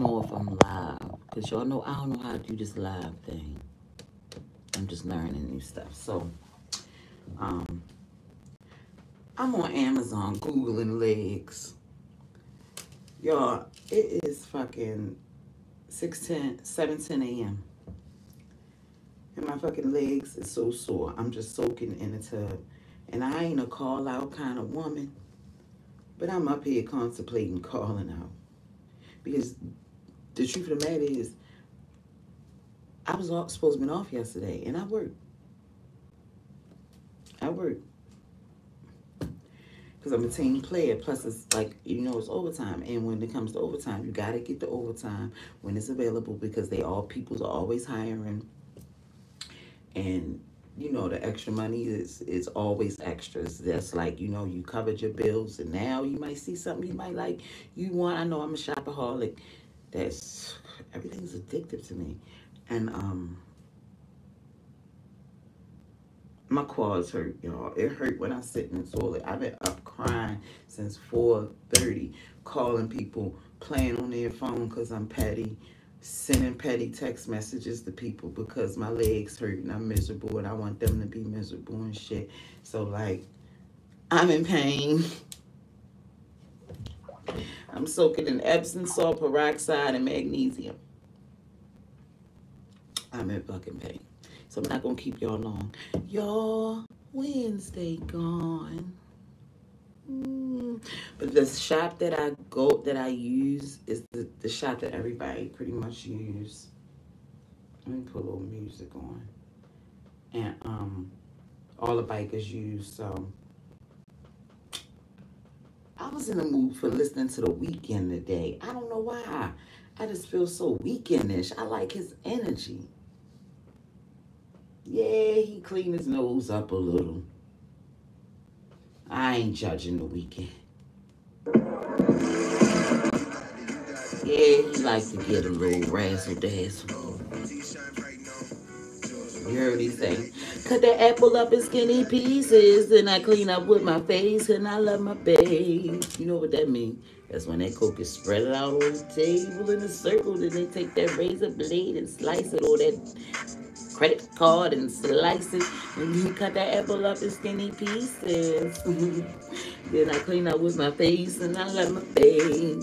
don't know if I'm live. Because y'all know I don't know how to do this live thing. I'm just learning new stuff. So, I'm on Amazon Googling legs. Y'all, it is fucking 7:10 a.m. And my fucking legs is so sore. I'm just soaking in the tub. And I ain't a call out kind of woman. But I'm up here contemplating calling out. Because the truth of the matter is, I was supposed to be off yesterday. And I worked. Because I'm a team player. Plus, it's like, you know, it's overtime. And when it comes to overtime, you got to get the overtime when it's available. Because people are always hiring. And, you know, the extra money is always extras. That's like, you know, you covered your bills. And now you might see something you might like. I know I'm a shopaholic. Everything's addictive to me. And, my quads hurt, y'all. It hurt when I sit in the toilet. I've been up crying since 4:30, calling people, playing on their phone because I'm petty, sending petty text messages to people because my legs hurt and I'm miserable and I want them to be miserable and shit. So, like, I'm in pain. I'm soaking in Epsom salt, peroxide, and magnesium. I'm in fucking pain. So I'm not going to keep y'all long. Y'all, Wednesday gone. But the shop that I use is the shop that everybody pretty much use. Let me put a little music on. And all the bikers use. So I was in the mood for listening to The Weeknd today. I don't know why. I just feel so weekendish. I like his energy. Yeah, he cleaned his nose up a little. I ain't judging The Weeknd. Yeah, he likes to get a little razzle-dazzle. You heard what he say? Cut the apple up in skinny pieces, and I clean up with my face, and I love my babe. You know what that means? That's when that coke is spread it out on the table in a circle, then they take that razor blade and slice it, or that credit card and slice it, and you cut that apple up in skinny pieces. Then I clean up with my face, and I love my babe.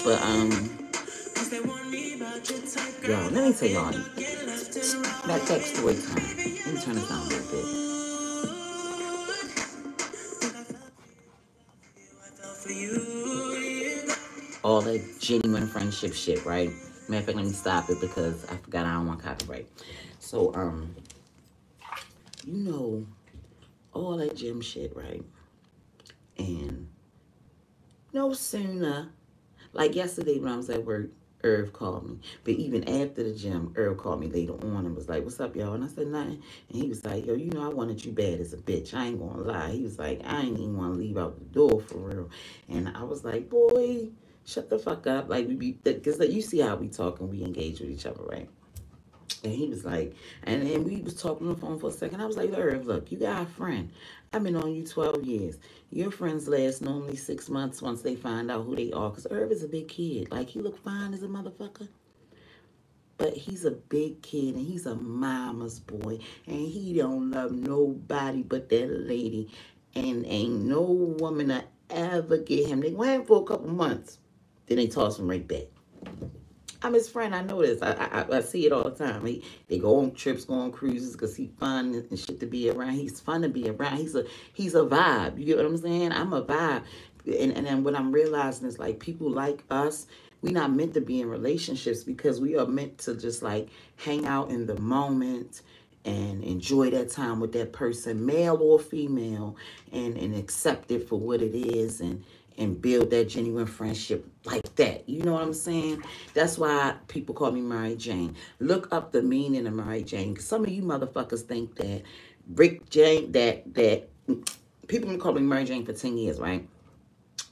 But y'all, let me tell y'all that text story time. Let me turn this down a little bit. All that genuine friendship shit, right? Matter of fact, let me stop it because I forgot I don't want copyright. So, you know, all that gym shit, right? And no sooner, like yesterday when I was at work, Irv called me. But even after the gym, Irv called me later on and was like, what's up, y'all? And I said, nothing. And he was like, yo, you know I wanted you bad as a bitch. I ain't gonna lie. He was like, I ain't even want to leave out the door for real. And I was like, boy, shut the fuck up. Like, because you see how we talk and we engage with each other, right? And he was like, and then we was talking on the phone for a second. I was like, Irv, look, you got a friend. I've been on you 12 years. Your friends last normally 6 months once they find out who they are. Because Irv is a big kid. Like, he look fine as a motherfucker. But he's a big kid and he's a mama's boy. And he don't love nobody but that lady. And ain't no woman that ever get him. They went for a couple months. Then they toss him right back. I'm his friend. I know this. I see it all the time. They go on trips, go on cruises because he's fun and shit to be around. He's fun to be around. He's a vibe. You get what I'm saying? I'm a vibe. And then what I'm realizing is like people like us, we're not meant to be in relationships because we are meant to just like hang out in the moment and enjoy that time with that person, male or female, and accept it for what it is and build that genuine friendship like that. You know what I'm saying? That's why people call me Mary Jane. Look up the meaning of Mary Jane. Some of you motherfuckers think that Rick Jane, that people been calling me Mary Jane for 10 years, right?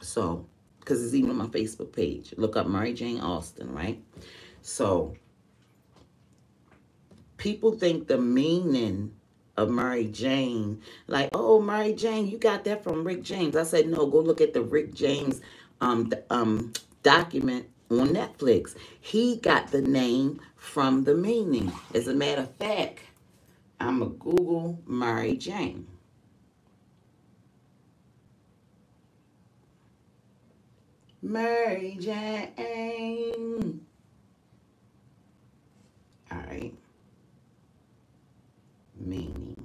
So, because it's even on my Facebook page. Look up Mary Jane Austin, right? So, people think the meaning of Mary Jane. Like, oh, Mary Jane, you got that from Rick James. I said, no, go look at the Rick James document on Netflix. He got the name from the meaning. As a matter of fact, I'm going to Google Mary Jane. Mary Jane. All right. Meaning.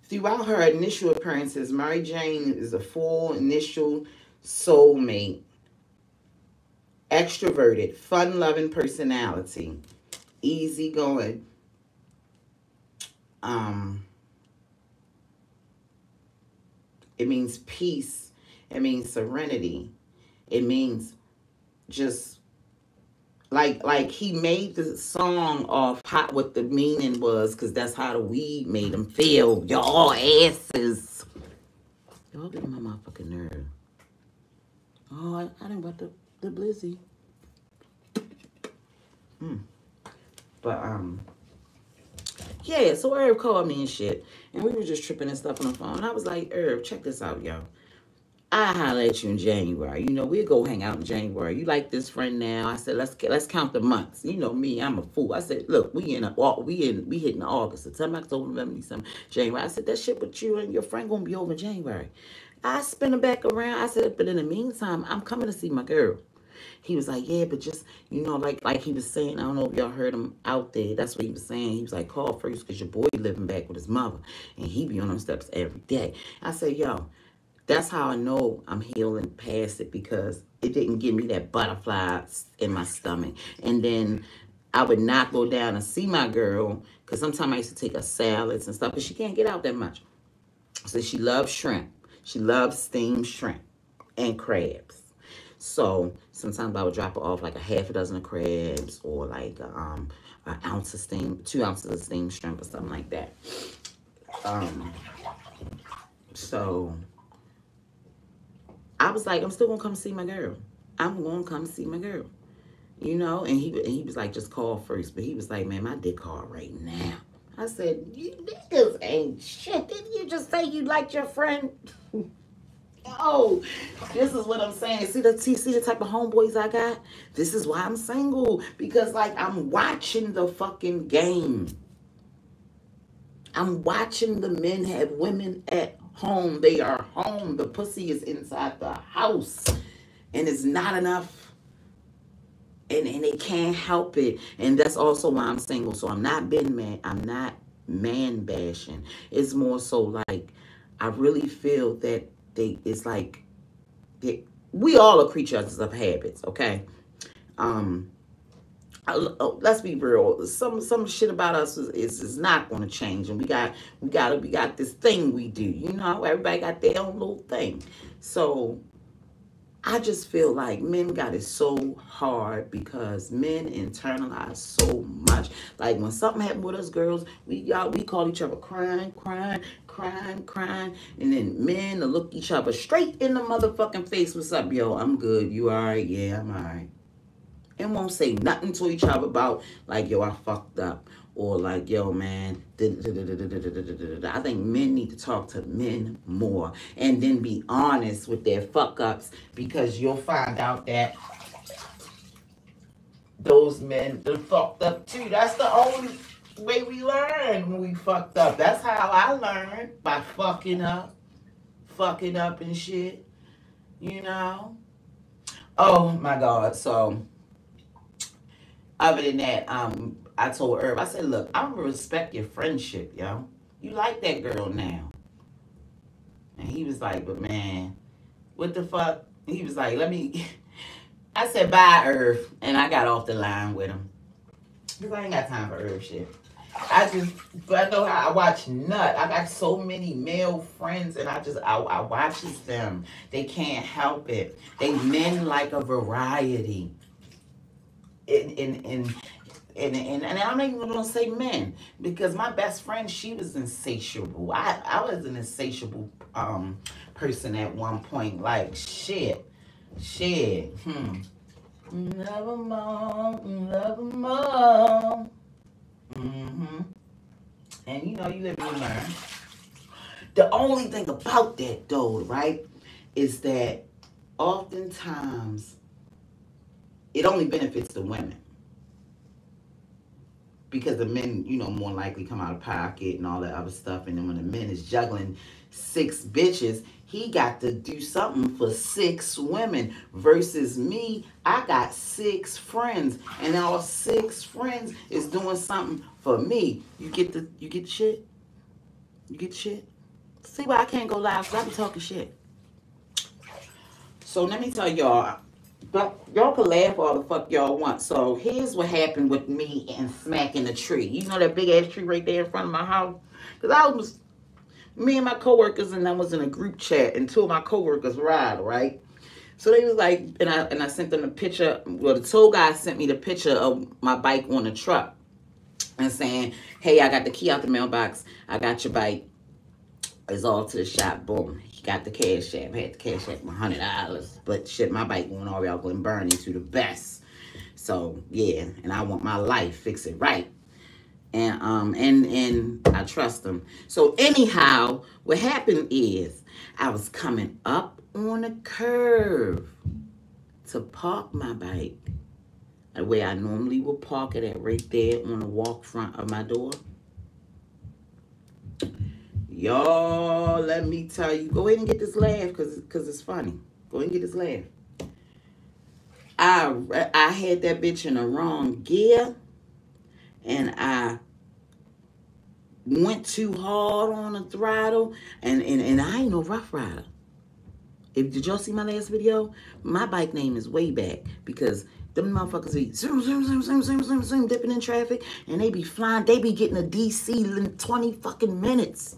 Throughout her initial appearances, Mary Jane is a full initial soulmate, extroverted, fun-loving personality, easygoing. It means peace. It means serenity. It means just like he made the song off hot what the meaning was, because that's how the weed made him feel. Y'all asses. Y'all get on my motherfucking nerve. Oh, I didn't want the blizzy. But yeah, so Herb called me and shit, and we were just tripping and stuff on the phone. I was like, Herb, check this out, yo. I holler at you in January. You know, we'll go hang out in January. You like this friend now? I said, let's count the months. You know me, I'm a fool. I said, look, we hitting August, September, October, November, December, January. I said, that shit with you and your friend gonna be over in January. I spin it back around. I said, but in the meantime, I'm coming to see my girl. He was like, yeah, but just, you know, like he was saying, I don't know if y'all heard him out there. That's what he was saying. He was like, call first because your boy living back with his mother. And he be on them steps every day. I said, yo, that's how I know I'm healing past it, because it didn't give me that butterfly in my stomach. And then I would not go down and see my girl, because sometimes I used to take her salads and stuff, but she can't get out that much. So she loves shrimp. She loves steamed shrimp and crabs. So sometimes I would drop her off like a half a dozen of crabs, or like an ounce of 2 ounces of steamed shrimp or something like that. So I was like, I'm still gonna come see my girl. I'm gonna come see my girl. You know, and he was like, just call first. But he was like, man, my dick hard right now. I said, you niggas ain't shit. Didn't you just say you liked your friend? Oh, this is what I'm saying. See the type of homeboys I got? This is why I'm single. Because, like, I'm watching the fucking game. I'm watching the men have women at home. They are home. The pussy is inside the house. And it's not enough. And they can't help it. And that's also why I'm single. So I'm not man bashing. It's more so like, I really feel that it's like, we all are creatures of habits, okay? Let's be real. Some shit about us is not going to change, and we got this thing we do. You know, everybody got their own little thing. So I just feel like men got it so hard because men internalize so much. Like when something happened with us girls, we call each other crying, and then men will look each other straight in the motherfucking face. What's up, yo? I'm good. You all right? Yeah, I'm all right. And won't say nothing to each other about like, yo, I fucked up, or like, yo, man, I think men need to talk to men more and then be honest with their fuck ups, because you'll find out that those men done fucked up too. That's the only way we learn when we fucked up. That's how I learned, by fucking up and shit, you know? Oh my God. So other than that, I told Herb, I said, look, I'm gonna respect your friendship, yo. You like that girl now. And he was like, but man, what the fuck? He was like, I said, bye, Herb. And I got off the line with him. Because I ain't got time for Herb shit. But I know how I watch Nut. I got so many male friends, and I watches them. They can't help it. They men like a variety. And I'm not even gonna say men, because my best friend, she was insatiable. I was an insatiable person at one point. Like shit. Love 'em all, love 'em all. Mm-hmm. And you know, you live and you learn. The only thing about that, though, right, is that oftentimes it only benefits the women, because the men, you know, more likely come out of pocket and all that other stuff. And then when the men is juggling 6 bitches, he got to do something for 6 women. Versus me, I got 6 friends, and all 6 friends is doing something for me. You get the shit? You get the shit? See why I can't go live, because I be talking shit. So let me tell y'all, but y'all can laugh all the fuck y'all want. So here's what happened with me and smacking the tree. You know that big ass tree right there in front of my house? Because me and my coworkers, and I was in a group chat, and 2 of my coworkers ride, right? So they was like, and I sent them a picture. Well, the tow guy sent me the picture of my bike on the truck, and saying, hey, I got the key out the mailbox. I got your bike. It's all to the shop. Boom. He got the cash app. Had the cash app $100. But shit, my bike went all the way out Glen Burnie to the best. So yeah, and I want my life. Fix it right. And I trust them. So anyhow, what happened is I was coming up on a curve to park my bike the way I normally would park it at, right there on the walk front of my door. Y'all, let me tell you. Go ahead and get this laugh, because it's funny. Go ahead and get this laugh. I had that bitch in the wrong gear, and I went too hard on the throttle, and I ain't no rough rider. Did y'all see my last video? My bike name is Wayback, because them motherfuckers be zoom, zoom, zoom, zoom, zoom, zoom, zoom, dipping in traffic, and they be flying. They be getting a DC in 20 fucking minutes.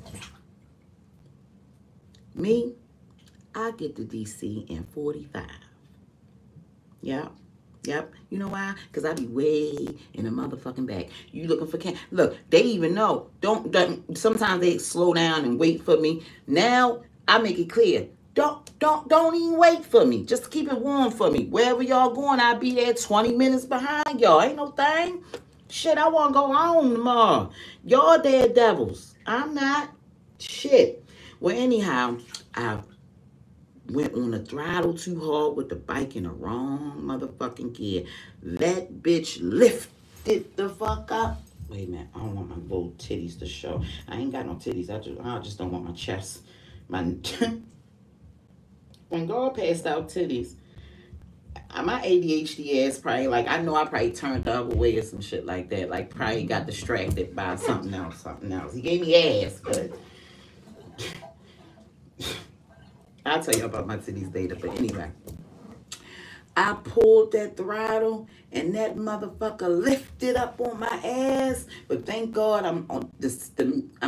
Me, I get to DC in 45. Yep. You know why? Because I be way in the motherfucking back. You looking for look, they even know. Don't sometimes they slow down and wait for me. Now I make it clear. Don't even wait for me. Just keep it warm for me. Wherever y'all going, I'll be there 20 minutes behind y'all. Ain't no thing. Shit, I want to go home tomorrow. Y'all daredevils. I'm not. Shit. Well, anyhow, I went on the throttle too hard with the bike in the wrong motherfucking gear. That bitch lifted the fuck up. Wait a minute. I don't want my little titties to show. I ain't got no titties. I just don't want my chest. When God passed out titties, my ADHD ass probably, like, I know I probably turned the other way or some shit like that. Like, probably got distracted by something else. He gave me ass, but I'll tell you about my titties later. But anyway, I pulled that throttle, and that motherfucker lifted up on my ass. But thank God I'm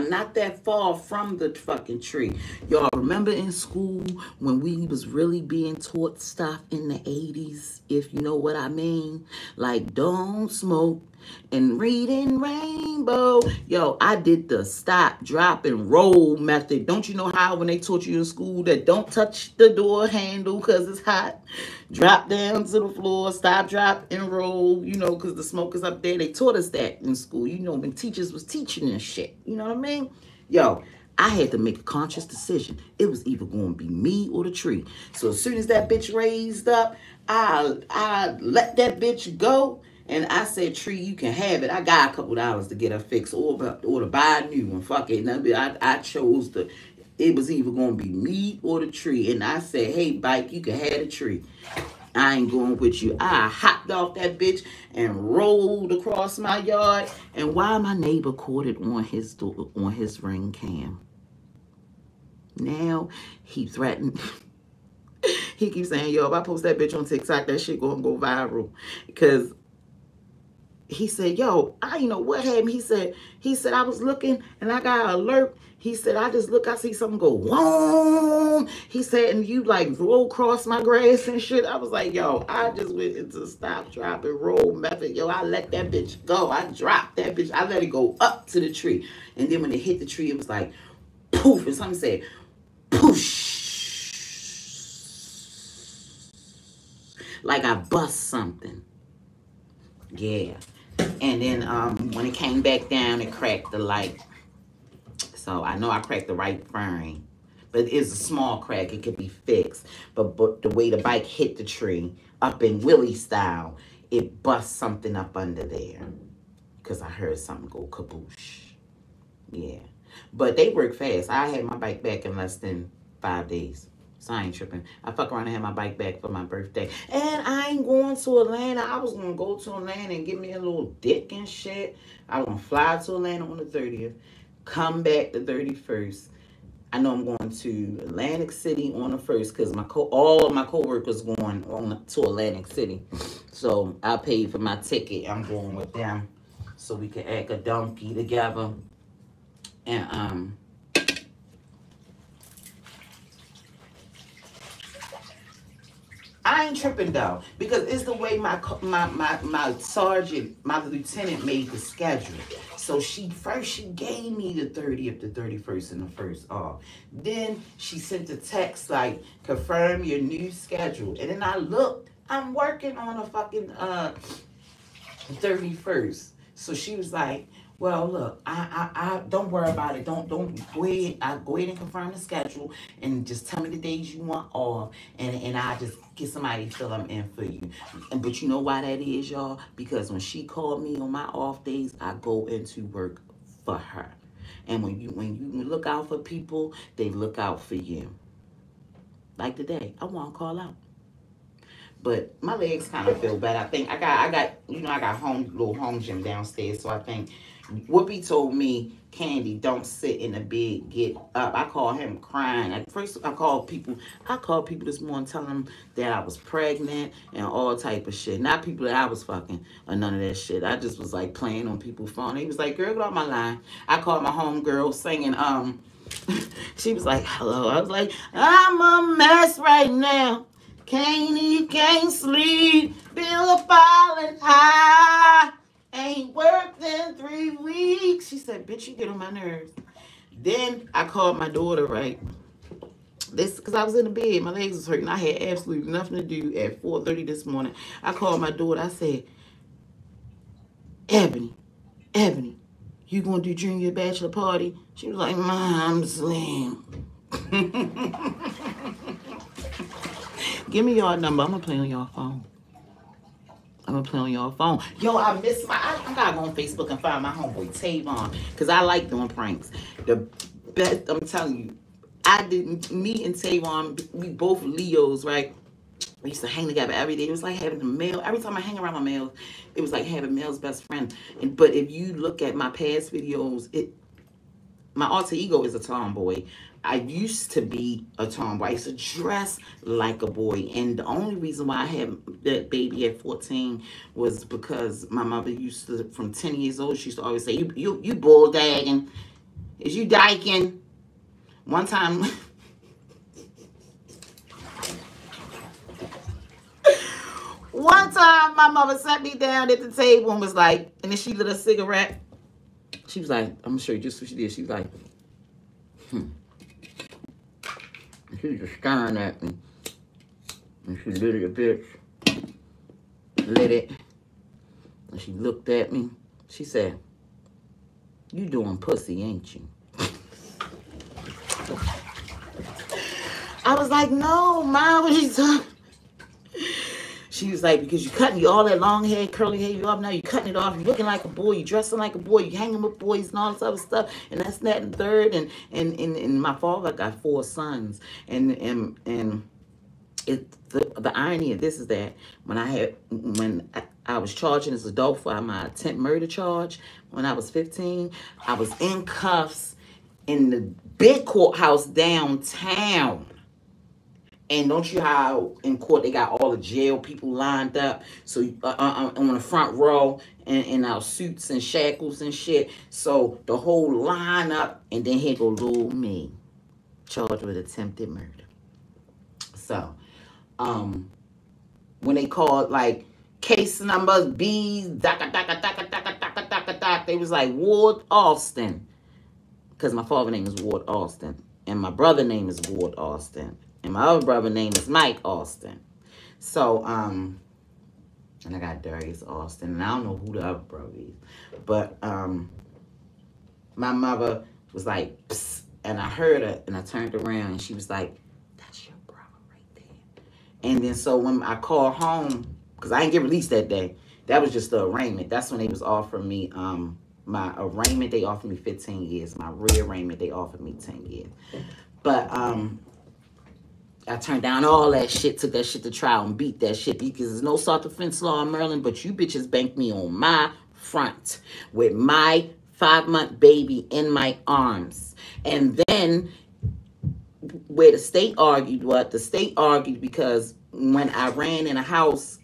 not that far from the fucking tree. Y'all remember in school when we was really being taught stuff in the 80s, if you know what I mean? Like, don't smoke and reading rainbow. Yo, I did the stop, drop, and roll method. Don't you know how when they taught you in school that don't touch the door handle because it's hot? Drop down to the floor, stop, drop, and roll, you know, because the smoke is up there. They taught us that in school, you know, when teachers was teaching and shit. You know what I mean? Yo, I had to make a conscious decision. It was either going to be me or the tree. So as soon as that bitch raised up, I let that bitch go. And I said, tree, you can have it. I got a couple dollars to get her fixed or to buy a new one. Fuck it. I chose it was either going to be me or the tree. And I said, hey, bike, you can have the tree. I ain't going with you. I hopped off that bitch and rolled across my yard. And why my neighbor caught it on his ring cam. Now he threatened. He keeps saying, yo, if I post that bitch on TikTok, that shit gonna go viral. Because he said, yo, I you know what happened. He said, I was looking and I got an alert. He said, I just look, I see something go, whoom. He said, and you like roll across my grass and shit. I was like, yo, I just went into stop, drop, and roll method. Yo, I let that bitch go. I dropped that bitch. I let it go up to the tree. And then when it hit the tree, it was like, poof. And something said, poosh. Like I bust something. Yeah. And then when it came back down, it cracked the light. So I know I cracked the right frame. But it's a small crack. It could be fixed. But the way the bike hit the tree, up in Willie style, it bust something up under there. Because I heard something go kaboosh. Yeah. But they work fast. I had my bike back in less than 5 days. So I ain't tripping. I fuck around and had my bike back for my birthday. And I ain't going to Atlanta. I was going to go to Atlanta and get me a little dick and shit. I was going to fly to Atlanta on the 30th. Come back the 31st. I know I'm going to Atlantic City on the 1st because all of my co-workers going on to Atlantic City. So I paid for my ticket. I'm going with them so we can act a donkey together. And I ain't tripping though, because it's the way my sergeant, my lieutenant made the schedule. So she gave me the 30th, the 31st, and the 1st off. Then she sent a text like, confirm your new schedule. And then I looked, I'm working on a fucking 31st. So she was like, well, look, I don't worry about it. Don't go ahead. I go ahead and confirm the schedule and just tell me the days you want off, and I just get somebody to fill them in for you. But you know why that is, y'all? Because when she called me on my off days, I go into work for her. And when you look out for people, they look out for you. Like today, I want to call out. But my legs kind of feel better. I think I got I got little home gym downstairs. So I think Whoopi told me, Candy, don't sit in the bed, get up. I called him crying. At first I called people this morning telling them that I was pregnant and all type of shit. Not people that I was fucking or none of that shit. I just was like playing on people's phone. He was like, girl, get off my line. I called my home girl singing, she was like, hello. I was like, I'm a mess right now. Can't eat, can't sleep, bill falling high. Ain't worked in 3 weeks. She said, bitch, you get on my nerves. Then I called my daughter, right? This, because I was in the bed. My legs was hurting. I had absolutely nothing to do at 4:30 this morning. I called my daughter. I said, Ebony, you going to do junior bachelor party? She was like, Mom, slim. Give me y'all number. I'm going to play on y'all phone. Yo, I miss I gotta go on Facebook and find my homeboy Tavon, because I like doing pranks. The best, I'm telling you, me and Tavon, we both Leos, right? We used to hang together every day. It was like having a male. Every time I hang around my male, it was like having Mel's best friend. But if you look at my past videos, my alter ego is a tomboy. I used to be a tomboy. I used to dress like a boy. And the only reason why I had that baby at 14 was because my mother used to, from 10 years old, she used to always say, you bulldagging. Is you dyking? One time, my mother sat me down at the table and was like, and then she lit a cigarette. She was like, I'm going to show you just what she did. She was like, She was just staring at me. And she lit it a bitch. Lit it. And she looked at me. She said, you doing pussy, ain't you? I was like, no, Ma, what are you talking? She was like, because you cutting all that long hair, curly hair, you up now, you cutting it off, you looking like a boy, you dressing like a boy, you hanging with boys and all this other stuff, and that's that and third, and my father got 4 sons, and the irony of this is that when I was charging as an adult for my attempt murder charge, when I was 15, I was in cuffs in the big courthouse downtown. And don't you how in court they got all the jail people lined up, so on the front row in our suits and shackles and shit. So the whole lineup, and then here go little me, charged with attempted murder. So, when they called like case numbers B's, they was like Ward Austin, because my father's name is Ward Austin, and my brother's name is Ward Austin, and my other brother's name is Mike Austin. So, and I got Darius Austin, and I don't know who the other brother is, but my mother was like, psst, and I heard her, and I turned around, and she was like, "That's your brother right there." And then so when I called home, because I didn't get released that day, that was just the arraignment. That's when they was offering me my arraignment. They offered me 15 years. My rearrangement, they offered me 10 years. But I turned down all that shit, took that shit to trial and beat that shit because there's no self-defense law in Maryland, but you bitches banked me on my front with my 5-month baby in my arms. And then where the state argued, the state argued because when I ran in a house,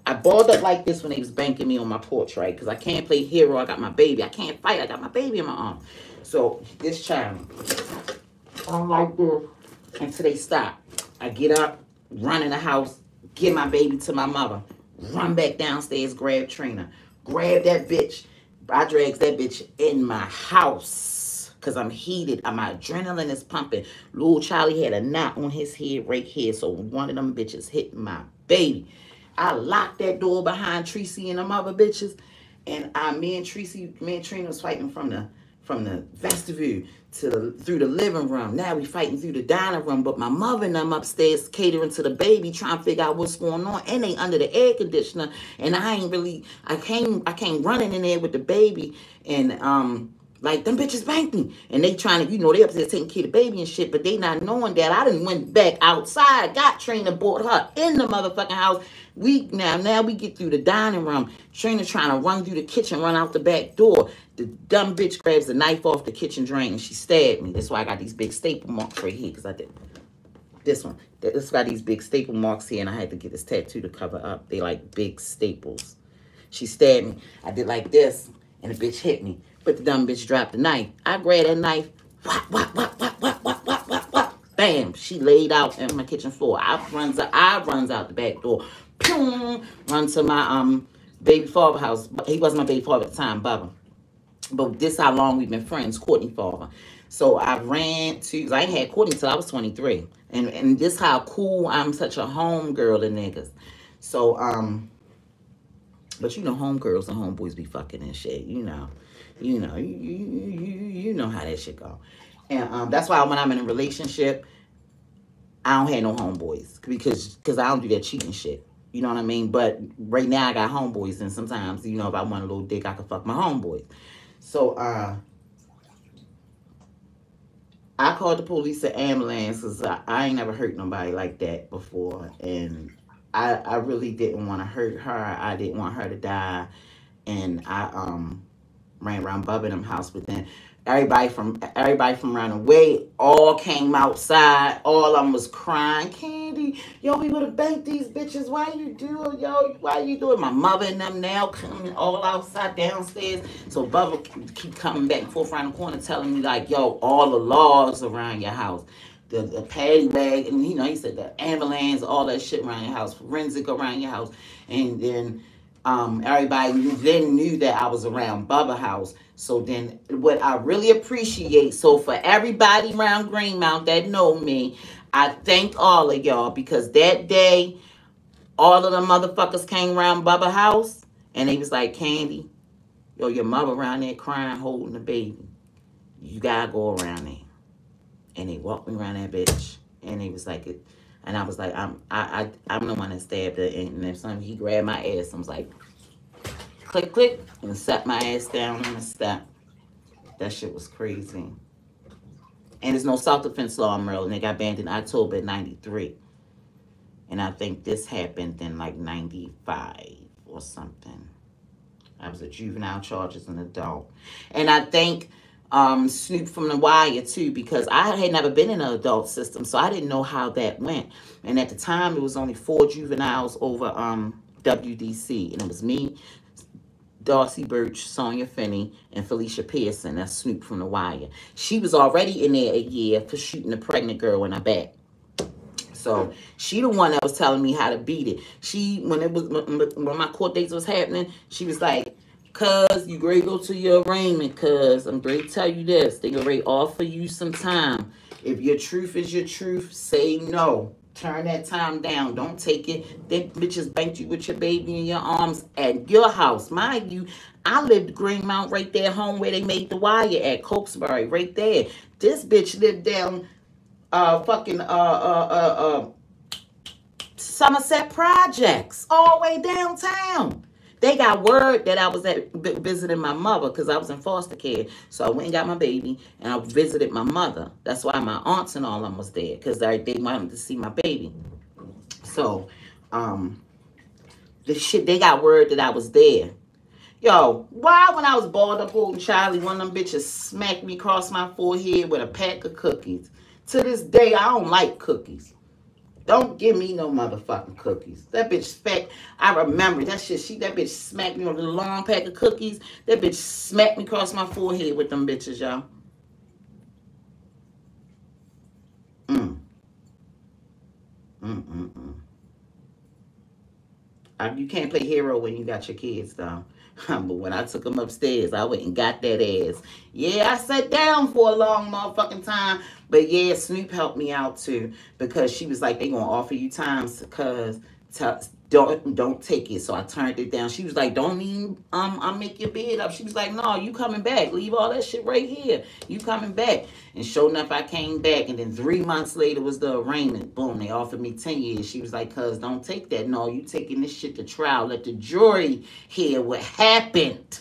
I balled up like this when they was banking me on my porch, right? Because I can't play hero. I got my baby. I can't fight. I got my baby in my arms. So this child, I'm like this until they stop. I get up, run in the house, get my baby to my mother, run back downstairs, grab Trina, grab that bitch. I drags that bitch in my house because I'm heated. My adrenaline is pumping. Little Charlie had a knot on his head right here, so one of them bitches hit my baby. I locked that door behind Tracy and them other bitches, and me and Trina was fighting from the vestibule through the living room. Now we fighting through the dining room, but my mother and them upstairs catering to the baby, trying to figure out what's going on, and they under the air conditioner, and I came running in there with the baby, and like, them bitches banked me. And they trying to, they upstairs taking care of the baby and shit, but they not knowing that I done went back outside, got Trina, brought her in the motherfucking house. Now we get through the dining room. Trina trying to run through the kitchen, run out the back door. The dumb bitch grabs the knife off the kitchen drain and she stabbed me. That's why I got these big staple marks right here, because I did this one. This got these big staple marks here, and I had to get this tattoo to cover up. They like big staples. She stabbed me. I did like this, and the bitch hit me. But the dumb bitch dropped the knife. I grabbed that knife. Bam. She laid out on my kitchen floor. I runs out the back door. Pew, run to my baby father house. He wasn't my baby father at the time, Bubba. But this how long we've been friends, Courtney father. So I ran to, I ain't had Courtney till I was 23. And this how cool I'm such a home girl to niggas. So, but homegirls and homeboys be fucking and shit, you know how that shit go. And that's why when I'm in a relationship, I don't have no homeboys because I don't do that cheating shit. You know what I mean? But right now I got homeboys, and sometimes, if I want a little dick, I can fuck my homeboys. So I called the police and ambulance because I ain't never hurt nobody like that before, and I really didn't want to hurt her. I didn't want her to die, and I ran around Bubba them house, but then everybody from around the way all came outside. All of them was crying, Candy, yo, we would have banked these bitches. Why you do it? My mother and them now coming all outside downstairs. So Bubba keep coming back and forth around the corner telling me like, yo, all the laws around your house. The paddy bag, and he said the ambulance, all that shit around your house, forensic around your house. And then everybody then knew that I was around Bubba house. So then what I really appreciate, so for everybody around Greenmount that know me, I thank all of y'all, because that day, all of the motherfuckers came around Bubba house, and they was like, Candy, yo, your mother around there crying, holding the baby. You gotta go around there. And they walked me around that bitch, and they was like, and I was like, I'm the one that stabbed her, and if something, he grabbed my ass, I was like, click, click, and sat my ass down on the step. That shit was crazy. And there's no self-defense law in Maryland. They got banned in October 93. And I think this happened in like 95 or something. I was a juvenile charge as an adult. And I think Snoop from The Wire too, because I had never been in an adult system, so I didn't know how that went. And at the time, it was only 4 juveniles over WDC, and it was me, Darcy Birch, Sonia Finney, and Felicia Pearson. That's Snoop from The Wire. She was already in there a year for shooting a pregnant girl in her back. So she the one that was telling me how to beat it. She, when my court dates was happening, she was like, "Cuz, you great go to your arraignment, cuz. I'm great to tell you this. They gonna offer you some time. If your truth is your truth, say no. Turn that time down. Don't take it. Them bitches banked you with your baby in your arms at your house. Mind you, I lived Greenmount right there home where they made The Wire at Cokesbury, right there. This bitch lived down fucking Somerset Projects, all the way downtown. They got word that I was visiting my mother because I was in foster care. So I went and got my baby, and I visited my mother. That's why my aunts and all of them was there, because they wanted to see my baby. So, they got word that I was there. Yo, why when I was balled up holding Charlie, one of them bitches smacked me across my forehead with a pack of cookies. To this day, I don't like cookies. Don't give me no motherfucking cookies. That bitch smacked. I remember that shit. That bitch smacked me with a long pack of cookies. That bitch smacked me across my forehead with them bitches, y'all. You can't play hero when you got your kids, though. But when I took them upstairs, I went and got that ass. Yeah, I sat down for a long motherfucking time. But yeah, Snoop helped me out too. Because she was like, they gonna offer you times because don't take it. So I turned it down. She was like, don't even make your bed up. She was like, no, you coming back. Leave all that shit right here. You coming back. And sure enough, I came back. And then 3 months later was the arraignment. Boom, they offered me 10 years. She was like, cuz, don't take that. No, you taking this shit to trial. Let the jury hear what happened.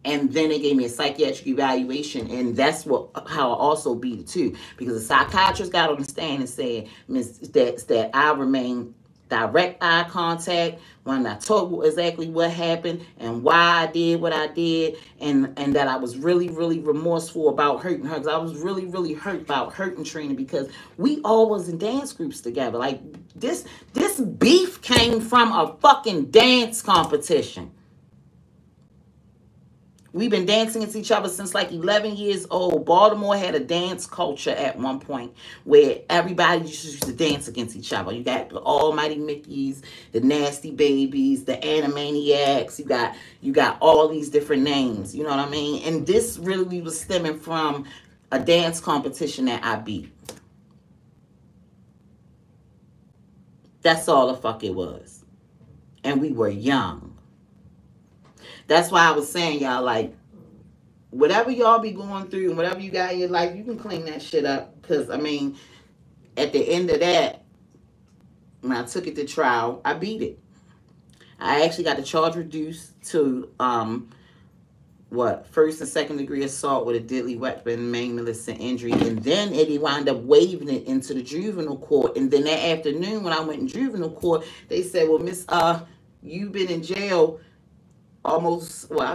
And then they gave me a psychiatric evaluation, and that's how I also beat it too. Because the psychiatrist got on the stand and said, that I remain direct eye contact when I told exactly what happened and why I did what I did, and that I was really, really remorseful about hurting her. Because I was really, really hurt about hurting Trina, because we all was in dance groups together. Like, this beef came from a fucking dance competition. We've been dancing against each other since like 11 years old. Baltimore had a dance culture at one point where everybody used to dance against each other. You got the Almighty Mickeys, the Nasty Babies, the Animaniacs. You got all these different names. You know what I mean? And this really was stemming from a dance competition that I beat. That's all the fuck it was. And we were young. That's why I was saying, y'all, like, whatever y'all be going through and whatever you got in your life, you can clean that shit up. Because, I mean, at the end of that, when I took it to trial, I beat it. I actually got the charge reduced to, first and second degree assault with a deadly weapon, main malicious injury. And then they wound up waiving it into the juvenile court. And then that afternoon, when I went in juvenile court, they said, well, Miss, you've been in jail I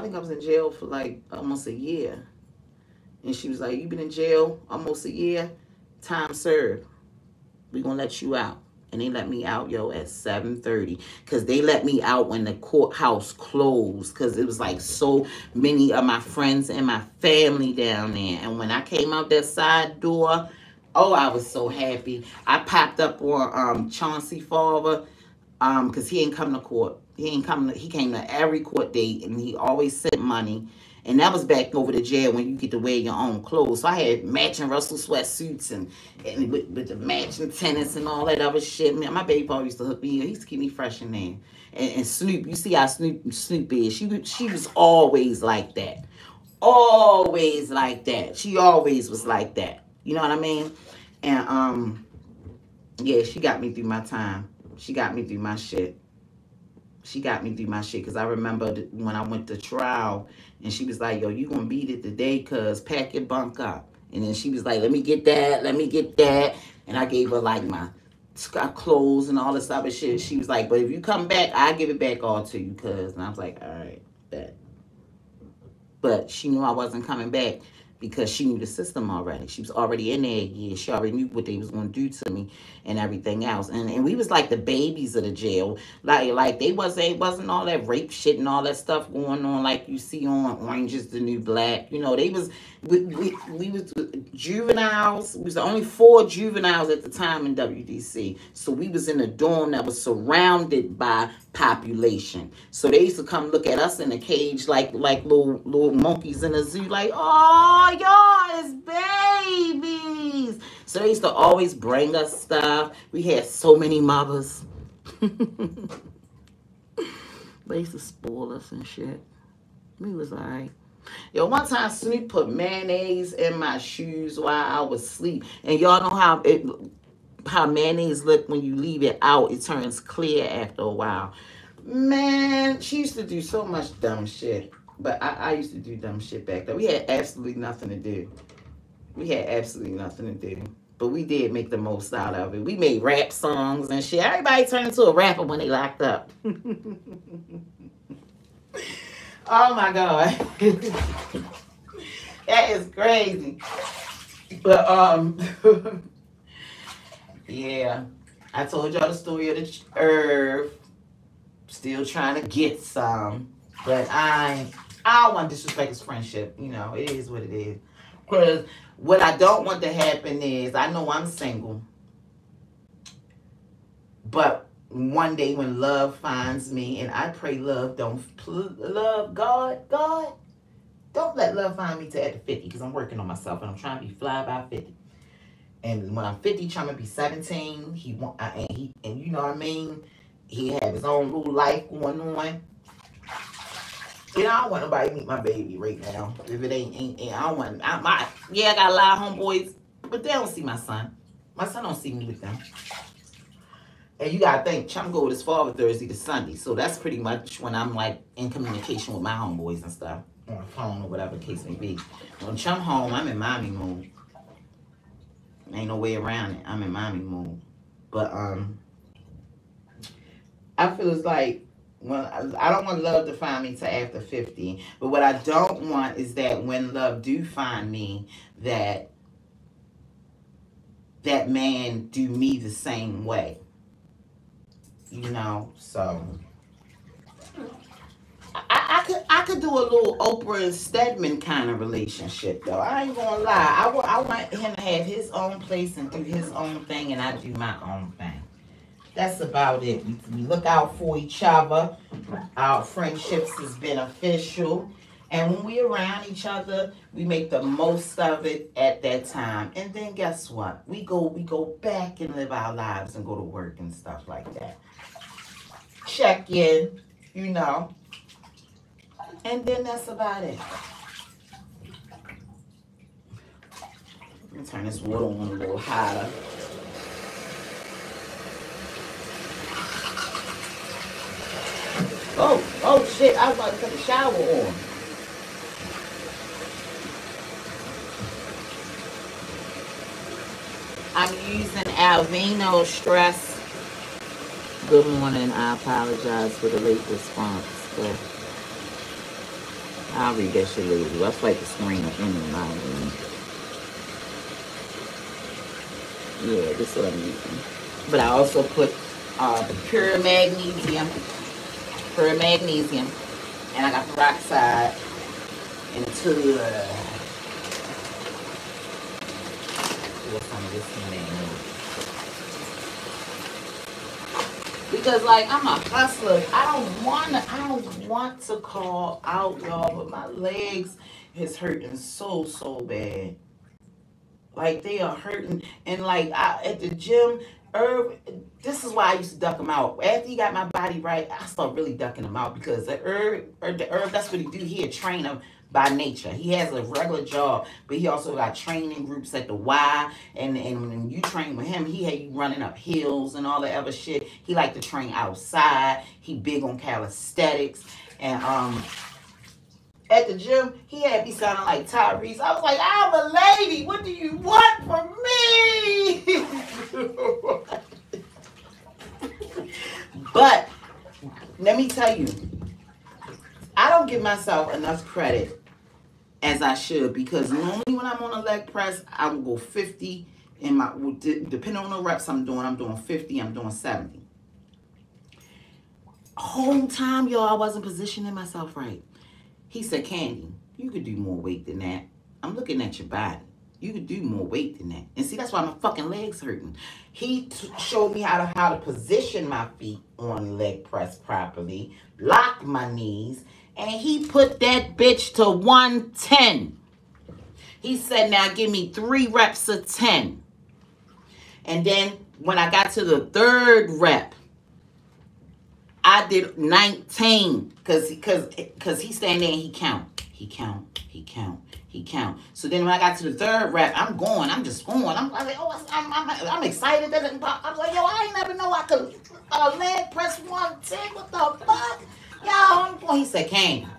think I was in jail for like almost a year. And she was like, you've been in jail almost a year, time served. We're going to let you out. And they let me out, yo, at 7:30. Because they let me out when the courthouse closed. Because it was like so many of my friends and my family down there. And when I came out that side door, oh, I was so happy. I popped up on Chauncey Farver because he ain't come to court. He came to every court date, and he always sent money. And that was back over the jail when you get to wear your own clothes. So I had matching Russell sweatsuits and with the matching tennis and all that other shit. Man, my baby father used to hook me. He used to keep me fresh in there. And Snoop, you see how Snoop is. She was always like that. Always like that. She always was like that. You know what I mean? And yeah, she got me through my time. She got me through my shit. She got me through my shit, because I remember when I went to trial, and she was like, yo, you gonna beat it today, cuz pack your bunk up. And then she was like, let me get that. And I gave her like my clothes and all this other shit. She was like, but if you come back, I'll give it back all to you, cuz. And I was like, all right, bet. But she knew I wasn't coming back because she knew the system already. She was already in there a year. She already knew what they was going to do to me and everything else. And we was like the babies of the jail. Like they wasn't all that rape shit and all that stuff going on like you see on Orange is the New Black. You know, they was we was juveniles. We was the only 4 juveniles at the time in WDC. So we was in a dorm that was surrounded by population. So they used to come look at us in the cage like little monkeys in a zoo, like, oh, y'all is babies. So they used to always bring us stuff. We had so many mothers. They used to spoil us and shit. We was alright. Yo, one time Snoop put mayonnaise in my shoes while I was asleep. And y'all know how mayonnaise look when you leave it out. It turns clear after a while. Man, she used to do so much dumb shit. But I used to do dumb shit back then. We had absolutely nothing to do. We had absolutely nothing to do. But we did make the most out of it. We made rap songs and shit. Everybody turned into a rapper when they locked up. Oh my God. That is crazy. But yeah. I told y'all the story of the herb. Still trying to get some. But I don't want to disrespect his friendship. You know, it is what it is. Because what I don't want to happen is, I know I'm single. But one day when love finds me, and I pray love don't, love, God, don't let love find me till after 50, because I'm working on myself, and I'm trying to be fly by 50. And when I'm 50, trying to be 17, and you know what I mean? He have his own little life going on. And I don't want nobody to meet my baby right now. If it ain't I don't want, I got a lot of homeboys, but they don't see my son. My son don't see me with them. And you gotta think, Chum go with his father Thursday to Sunday. So that's pretty much when I'm like in communication with my homeboys and stuff. On the phone or whatever the case may be. When Chum home, I'm in mommy mode. Ain't no way around it. I'm in mommy mode. But I feel it's like, well, I don't want love to find me till after 50. But what I don't want is that when love do find me, that man do me the same way. You know, so I could do a little Oprah and Stedman kind of relationship though. I ain't gonna lie. I want him to have his own place and do his own thing, and I do my own thing. That's about it. We look out for each other. Our friendships is beneficial. And when we're around each other, we make the most of it at that time. And then guess what? We go back and live our lives and go to work and stuff like that. Check in, you know. And then that's about it. Let me turn this water on a little hotter. Oh shit, I was about to put the shower on. I'm using Aveeno Stress. Good morning. I apologize for the late response. But I'll read that shit later. I like the screen anyway. Yeah, this is what I'm using. But I also put pure magnesium. And I got peroxide in a tube. Because like I'm a hustler. I don't want to call out, y'all, but my legs is hurting so bad. Like they are hurting, and like at the gym, Herb, this is why I used to duck him out. After he got my body right, I started really ducking him out because the herb, that's what he do. He a trainer by nature. He has a regular job, but he also got training groups at the Y. And when you train with him, he had you running up hills and all that other shit. He like to train outside. He big on calisthenics. And at the gym, he had me sounding like Tyrese. I was like, I'm a lady. What do you want from me? But let me tell you, I don't give myself enough credit as I should, because normally when I'm on a leg press, I will go 50 in my, depending on the reps I'm doing 50, I'm doing 70. Whole time, y'all, I wasn't positioning myself right. He said, Candy, you could do more weight than that. I'm looking at your body. You could do more weight than that. And see, that's why my fucking legs hurting. He showed me how to position my feet on leg press properly, lock my knees, and he put that bitch to 110. He said, now give me 3 reps of 10. And then when I got to the 3rd rep, I did 19 because he stand there and he count. So then when I got to the 3rd rep, I'm just going. I'm like, oh, I'm excited. I was like, yo, I ain't never know I could leg press 110. What the fuck? Yo, I'm going. He said, Kane,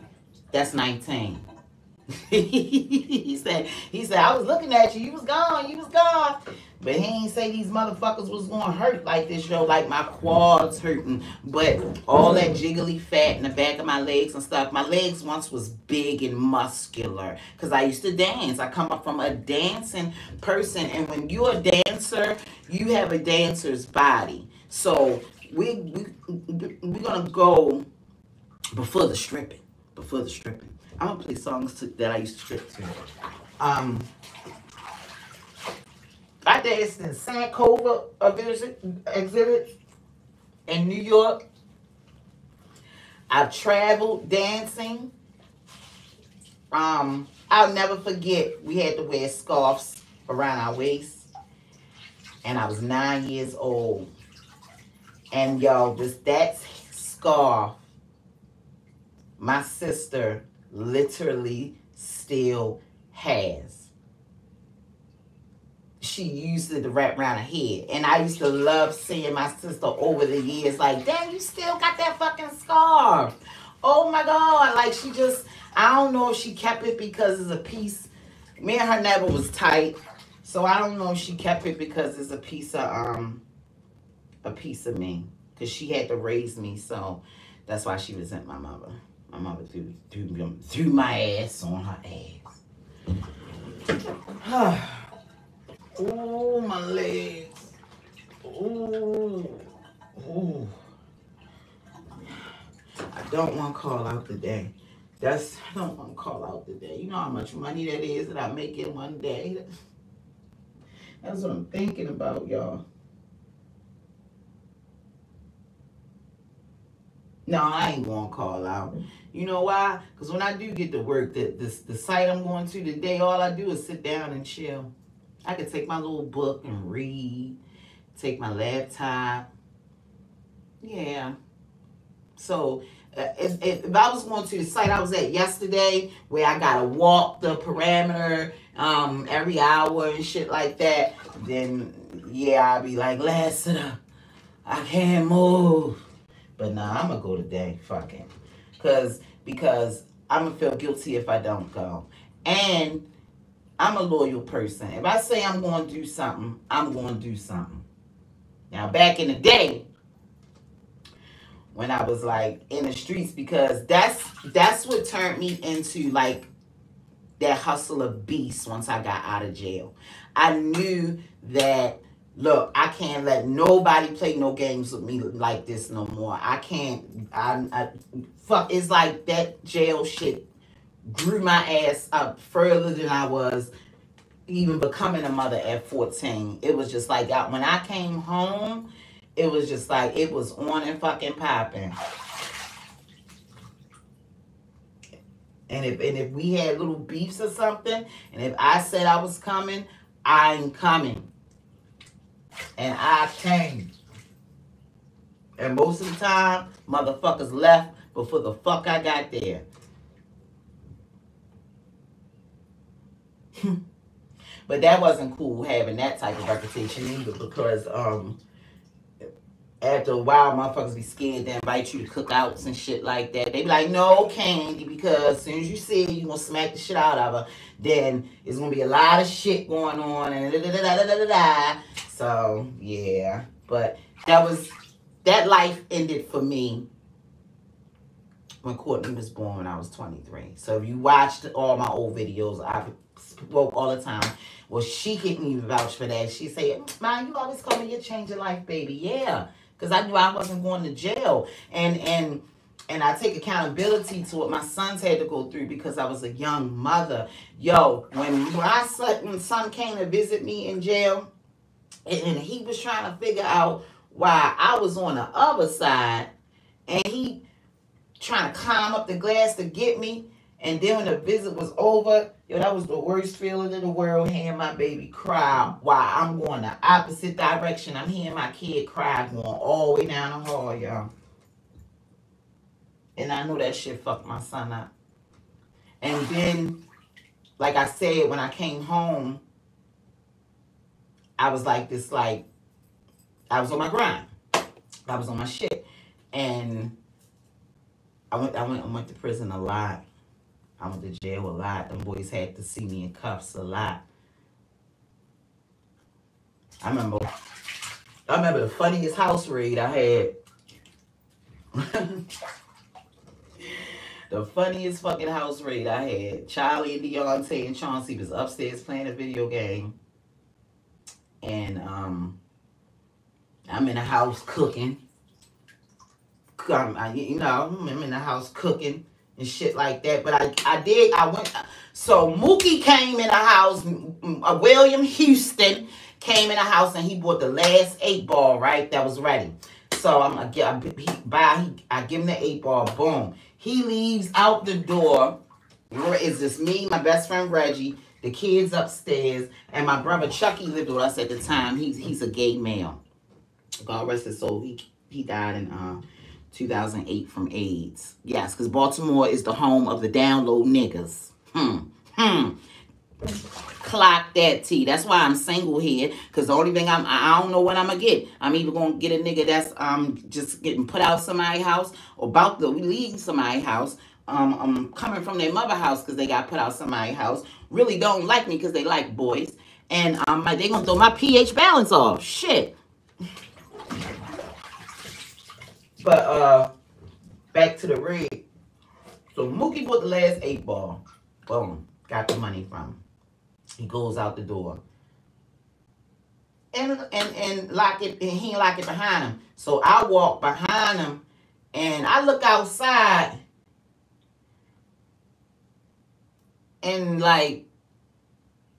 that's 19. he said, I was looking at you. You was gone. But he ain't say these motherfuckers was gonna hurt like this, yo. Like my quads hurting, but all that jiggly fat in the back of my legs and stuff. My legs once was big and muscular because I used to dance. I come up from a dancing person, and when you're a dancer, you have a dancer's body. So we're gonna go before the stripping. I'm gonna play songs that I used to strip to. I danced in Sankofa exhibit in New York. I've traveled dancing. I'll never forget, we had to wear scarves around our waist. And I was 9 years old. And y'all, that scarf, my sister literally still has. She used it to wrap around her head. And I used to love seeing my sister over the years like, damn, you still got that fucking scarf. Oh my God. Like she just, I don't know if she kept it because it's a piece. Me and her never was tight. So I don't know if she kept it because it's a piece of me. Because she had to raise me. So that's why she resent my mother. My mother threw my ass on her ass. Ooh, my legs. Ooh. I don't want to call out today. I don't want to call out today. You know how much money that is that I make in one day? That's what I'm thinking about, y'all. No, I ain't going to call out. You know why? Because when I do get to work, the site I'm going to today, all I do is sit down and chill. I could take my little book and read, take my laptop. Yeah. So if I was going to the site I was at yesterday, where I got to walk the parameter every hour and shit like that, then yeah, I'd be like, Lassiter, I can't move. But nah, I'm going to go today. Fuck it. Because I'm going to feel guilty if I don't go. And I'm a loyal person. If I say I'm going to do something, I'm going to do something. Now, back in the day, when I was like in the streets, because that's what turned me into like that hustler beast once I got out of jail. I knew that, look, I can't let nobody play no games with me like this no more. I can't, fuck, it's like that jail shit grew my ass up further than I was even becoming a mother at 14. It was just like, when I came home, it was just like, it was on and fucking popping. And if we had little beefs or something, and if I said I was coming, I'm coming. And I came. And most of the time, motherfuckers left before the fuck I got there. But that wasn't cool having that type of reputation either, because after a while, motherfuckers be scared to invite you to cookouts and shit like that. They be like, no, Candy, because as soon as you see her, you gonna smack the shit out of her. Then it's gonna be a lot of shit going on and da-da-da-da-da-da-da. So, yeah. But that life ended for me when Courtney was born when I was 23. So if you watched all my old videos, I spoke all the time. Well, she hit me vouch for that. She said, "Man, you always call me your change your life, baby." Yeah, because I knew I wasn't going to jail. And I take accountability to what my sons had to go through because I was a young mother. Yo, when my son came to visit me in jail, and he was trying to figure out why I was on the other side, and he trying to climb up the glass to get me. And then when the visit was over, yo, that was the worst feeling in the world, hearing my baby cry while I'm going the opposite direction. I'm hearing my kid cry going all the way down the hall, y'all. And I know that shit fucked my son up. And then, like I said, when I came home, I was like this, like, I was on my grind. I was on my shit. And I went to prison a lot. I went to jail a lot. Them boys had to see me in cuffs a lot. I remember the funniest house raid I had. The funniest fucking house raid I had. Charlie and Deontay and Chauncey was upstairs playing a video game. And I'm in the house cooking. I'm in the house cooking and shit like that. But I went. So Mookie came in the house. William Houston came in the house and he bought the last 8-ball, right? That was ready. So I give him the 8-ball. Boom. He leaves out the door. It's just me, my best friend Reggie, the kids upstairs, and my brother Chucky lived with us at the time. He's a gay male. God rest his soul. He died in 2008 from AIDS. Yes, because Baltimore is the home of the download niggas. Clock that T. That's why I'm single here. Because the only thing I don't know what I'm going to get. I'm either going to get a nigga that's just getting put out somebody's house or about to leave somebody's house. Coming from their mother house because they got put out somebody's house. Really don't like me because they like boys. And they going to throw my pH balance off. Shit. But back to the rig. So Mookie bought the last 8-ball. Boom. Got the money from him. He goes out the door. And lock it, and he lock it behind him. So I walk behind him and I look outside and like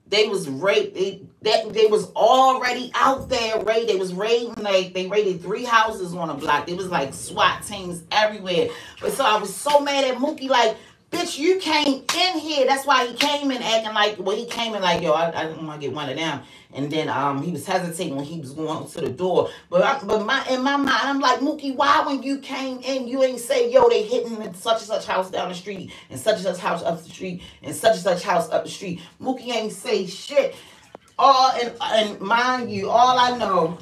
they was they was already out there raiding. They was raiding, like they raided 3 houses on a block. There was like SWAT teams everywhere. But so I was so mad at Mookie, like, bitch, you came in here. That's why he came in acting like, well, he came in like, yo, I didn't want to get one of them. And then he was hesitating when he was going to the door. But in my mind, I'm like, Mookie, why when you came in, you ain't say, yo, they hitting in such and such house down the street, and such and such house up the street, and such house up the street. Mookie ain't say shit. And mind you, all I know,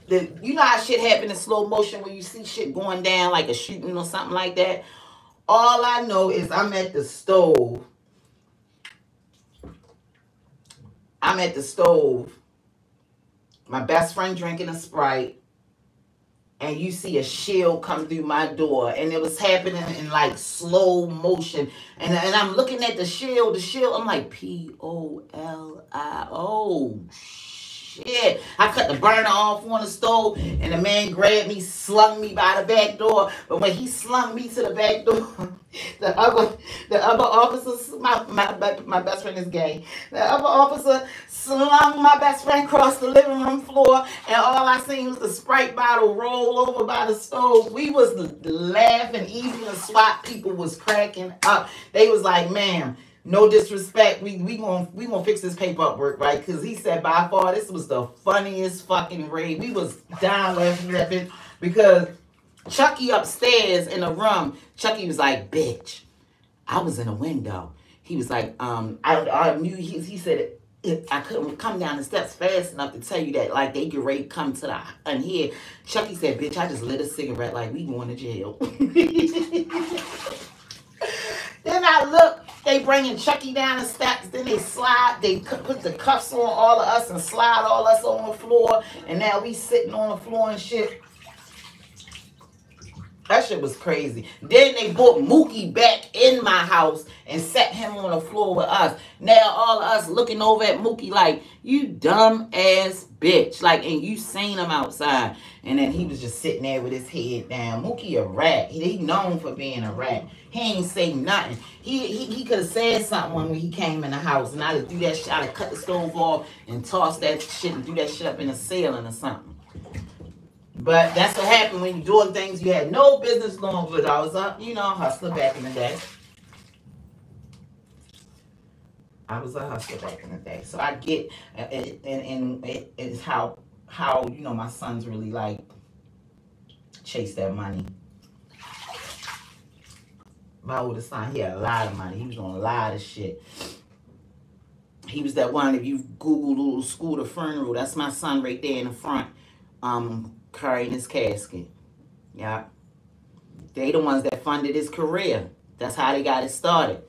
that you know how shit happen in slow motion when you see shit going down like a shooting or something like that. All I know is I'm at the stove. My best friend drinking a Sprite. And you see a shield come through my door. And it was happening in like slow motion. And I'm looking at the shield. I'm like, P-O-L-I-O. Shit. I cut the burner off on the stove, and the man grabbed me, slung me by the back door. But when he slung me to the back door, the other officer, my best friend is gay. The other officer slung my best friend across the living room floor, and all I seen was the Sprite bottle roll over by the stove. We was laughing. Even the SWAT people was cracking up. They was like, ma'am, no disrespect, we gonna fix this paperwork, right? Because he said by far this was the funniest fucking raid. We was dying laughing at that bitch because Chucky upstairs in the room, Chucky was like, bitch, I was in a window. He was like, I knew, he said, I couldn't come down the steps fast enough to tell you that, like, they get ready to come to the, and here, Chucky said, bitch, I just lit a cigarette, like, we going to jail. Then I look, they bringing Chucky down the steps, then they put the cuffs on all of us and slide all us on the floor, and now we sitting on the floor and shit. That shit was crazy. Then they brought Mookie back in my house and set him on the floor with us. Now all of us looking over at Mookie like, you dumb ass bitch. Like, and you seen him outside. And then he was just sitting there with his head down. Mookie a rat. He known for being a rat. He ain't say nothing. He could have said something when he came in the house. And I'd have do that shit. I'd have cut the stove off and toss that shit and do that shit up in the ceiling or something. But that's what happened when you doing things you had no business doing. But I was up, you know, hustler back in the day. I was a hustler back in the day. So I get, and it's how, you know, my sons really like chase that money. My oldest son, he had a lot of money. He was on a lot of shit. He was that one, if you Google Little School to Funeral, that's my son right there in the front. Carrying his casket. Yeah. They the ones that funded his career. That's how they got it started.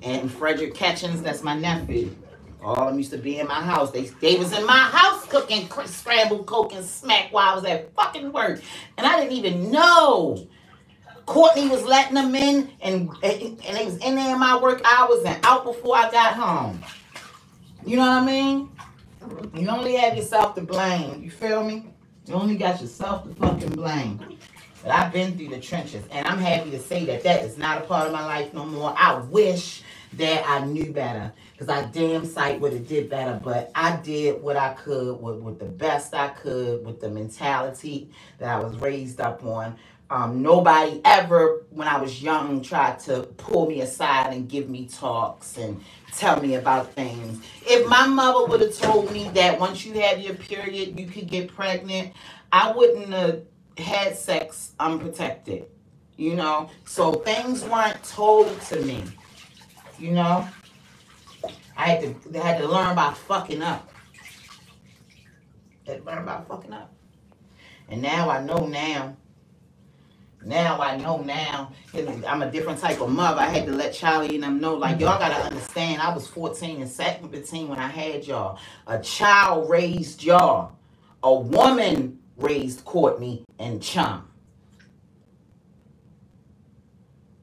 And Frederick Catchings, that's my nephew. All of them used to be in my house. They was in my house cooking scrambled coke and smack while I was at fucking work. And I didn't even know. Courtney was letting them in, and they was in there in my work hours and out before I got home. You know what I mean? You only have yourself to blame. You feel me? You only got yourself to fucking blame. But I've been through the trenches, and I'm happy to say that that is not a part of my life no more. I wish that I knew better, because I damn sight would have did better, but I did what I could with the best I could, with the mentality that I was raised up on. Nobody ever, when I was young, tried to pull me aside and give me talks and tell me about things. If my mother would have told me that once you have your period, you could get pregnant, I wouldn't have had sex unprotected, you know? So things weren't told to me, you know? I had to learn about fucking up. I had to learn about fucking up. And now I know now. Now I know now. I'm a different type of mother. I had to let Charlie and them know, like, y'all gotta understand, I was 14 and 17 when I had y'all. A child raised y'all. A woman raised Courtney and Chum.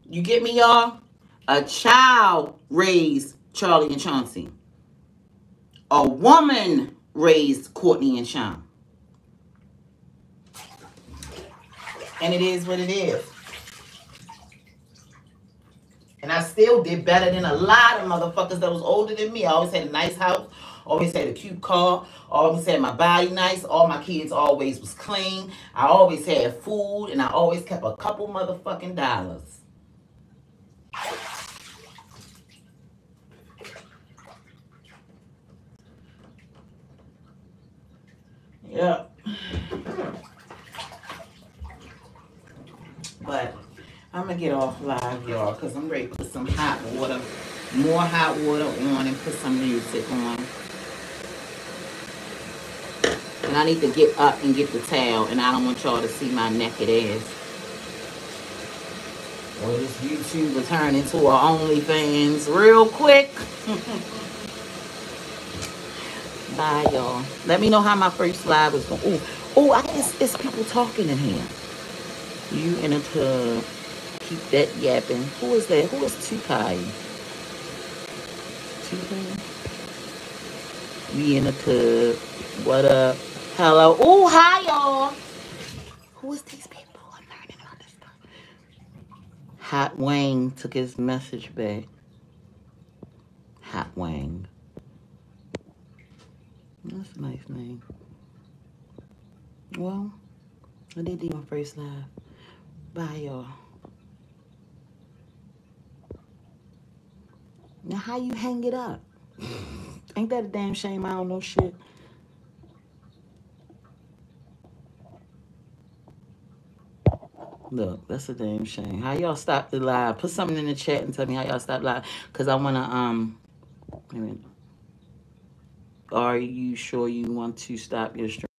You get me, y'all? A child raised Charlie and Chauncey. A woman raised Courtney and Chum. And it is what it is. And I still did better than a lot of motherfuckers that was older than me. I always had a nice house. Always had a cute car. Always had my body nice. All my kids always was clean. I always had food. And I always kept a couple motherfucking dollars. Yeah. But I'm going to get off live, y'all, because I'm ready to put some hot water, more hot water on, and put some music on. And I need to get up and get the towel, and I don't want y'all to see my naked ass. Or this YouTube will turn into a OnlyFans real quick. Bye, y'all. Let me know how my first live is going. Oh, it's people talking in here. You in a tub. Keep that yapping. Who is that? Who is Tupai? Tupai? We in a tub. What up? Hello. Oh, hi, y'all. Who is these people? I'm learning all this stuff. Hot Wang took his message back. Hot Wang. That's a nice name. Well, I did do my first live. Bye, y'all. Now, how you hang it up? Ain't that a damn shame? I don't know shit. Look, that's a damn shame. How y'all stop the live? Put something in the chat and tell me how y'all stop live. Because I want to, are you sure you want to stop your stream?